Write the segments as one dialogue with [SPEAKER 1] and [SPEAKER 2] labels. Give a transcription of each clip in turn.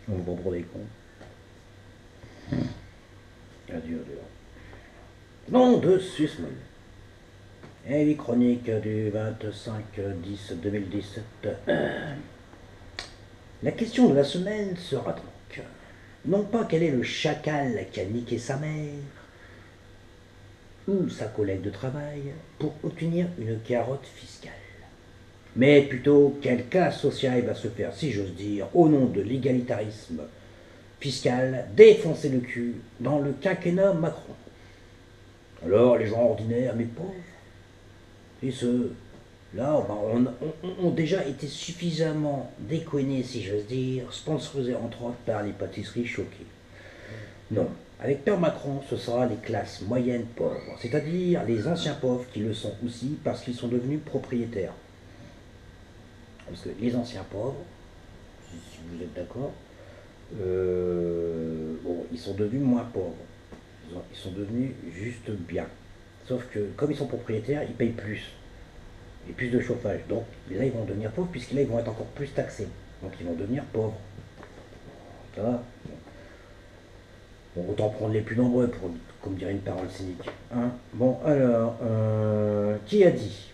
[SPEAKER 1] On vous prend pour des cons. Ah, dur, dur. Nom de Sussman. Et les chroniques du 25-10-2017. La question de la semaine sera donc, non pas quel est le chacal qui a niqué sa mère ou sa collègue de travail pour obtenir une carotte fiscale, mais plutôt quelle classe sociale va se faire, si j'ose dire, au nom de l'égalitarisme fiscal, défoncer le cul dans le quinquennat Macron. Alors les gens ordinaires, mais pauvres, et ceux-là, ont déjà été suffisamment déconnés, si j'ose dire, sponsorisés entre autres par les pâtisseries choquées. Non, avec Père Macron, ce sera les classes moyennes pauvres, c'est-à-dire les anciens pauvres qui le sont aussi parce qu'ils sont devenus propriétaires. Parce que les anciens pauvres, si vous êtes d'accord, bon, ils sont devenus moins pauvres. Ils sont devenus juste bien. Sauf que comme ils sont propriétaires, ils payent plus. Et plus de chauffage. Donc là, ils vont devenir pauvres puisque là, ils vont être encore plus taxés. Donc ils vont devenir pauvres. Ça va. Bon, autant prendre les plus nombreux, pour, comme dirait une parole cynique. Hein, bon, alors, qui a dit?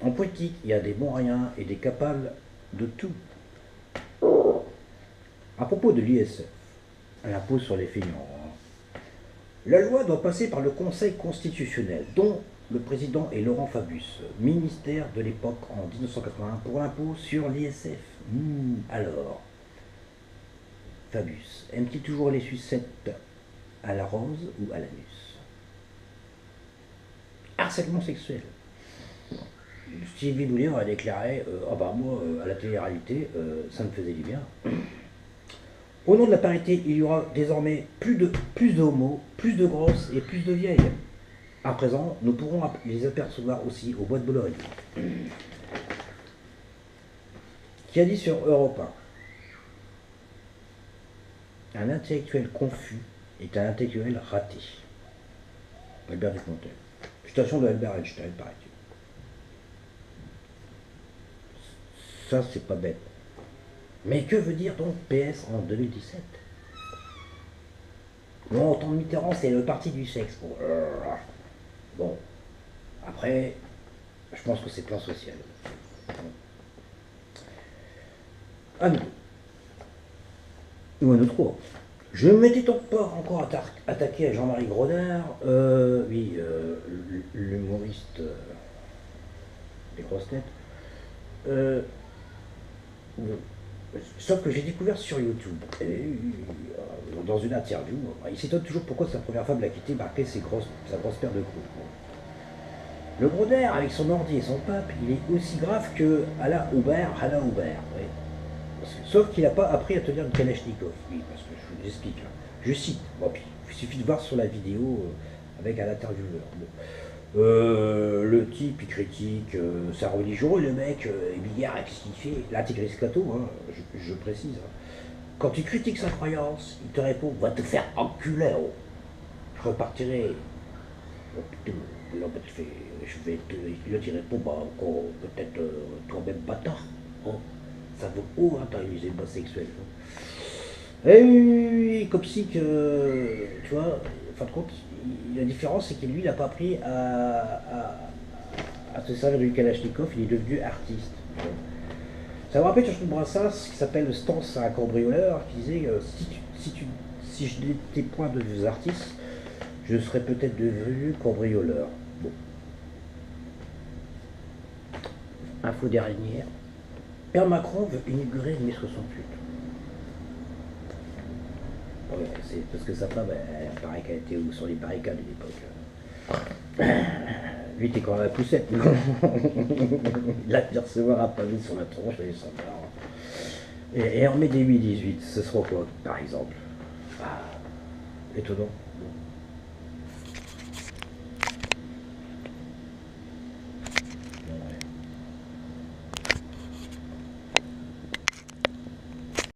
[SPEAKER 1] En politique, il y a des bons riens et des capables de tout. À propos de l'ISF, l'impôt sur les feignants, la loi doit passer par le Conseil constitutionnel, dont le président est Laurent Fabius, ministère de l'époque en 1981 pour l'impôt sur l'ISF. Alors, Fabius, aime-t-il toujours les sucettes à la rose ou à l'anus? Harcèlement sexuel. Sylvie Boulier a déclaré ah bah moi, à la télé-réalité, ça me faisait du bien. Au nom de la parité, il y aura désormais plus de homos, plus de grosses et plus de vieilles. À présent, nous pourrons les apercevoir aussi au bois de Boulogne. Qui a dit sur Europe 1? Un intellectuel confus est un intellectuel raté. Albert Dupontel. Citation de Albert Einstein, paraît-il. Ça, c'est pas bête. Mais que veut dire donc PS en 2017? Bon, en temps de Mitterrand, c'est le parti du sexe. Bon. Après, je pense que c'est plan social. À nous. Ou un autre quoi. Je ne m'étais donc pas encore attaqué à Jean-Marie Grodard, oui, l'humoriste des grosses têtes. Sauf que j'ai découvert sur YouTube, dans une interview, il s'étonne toujours pourquoi sa première femme l'a quitté marqué sa grosse paire de couilles. Le Grodard, avec son ordi et son pape, il est aussi grave que Alain Aubert. Oui. Sauf qu'il n'a pas appris à tenir une Kalachnikov. Oui, parce que je vous explique. Hein. Je cite. Bon, puis, il suffit de voir sur la vidéo avec un intervieweur. Bon. Le type, il critique sa religion et le mec, Bigard, qu'est-ce qu'il fait? L'antéchrist Cato, hein, je précise. Hein. Quand tu critiques sa croyance, il te répond va te faire enculer. Oh. Je repartirai. Oh, putain, non, bah, je vais te. Il te répond bah, encore peut-être toi-même bâtard. Oh. Ça vaut haut, hein, t'as les ébats sexuels. Hein. Et oui, comme si que. Tu vois, en fin de compte, la différence, c'est que lui, il n'a pas appris à se servir du Kalachnikov, il est devenu artiste. Ça me rappelle sur Brassens, qui s'appelle Stance à un cambrioleur, qui disait si je n'étais point devenu artiste, je serais peut-être devenu cambrioleur. Bon. Info dernière. Père Macron veut inaugurer mai 68. Ouais, c'est parce que sa femme, elle paraît qu'elle était sur les barricades à l'époque. Lui, t'es quand même la poussette. Il a dû recevoir un pavé sur la tronche, et ça va. Et en mai 2018, ce sera quoi, par exemple? Ah, étonnant.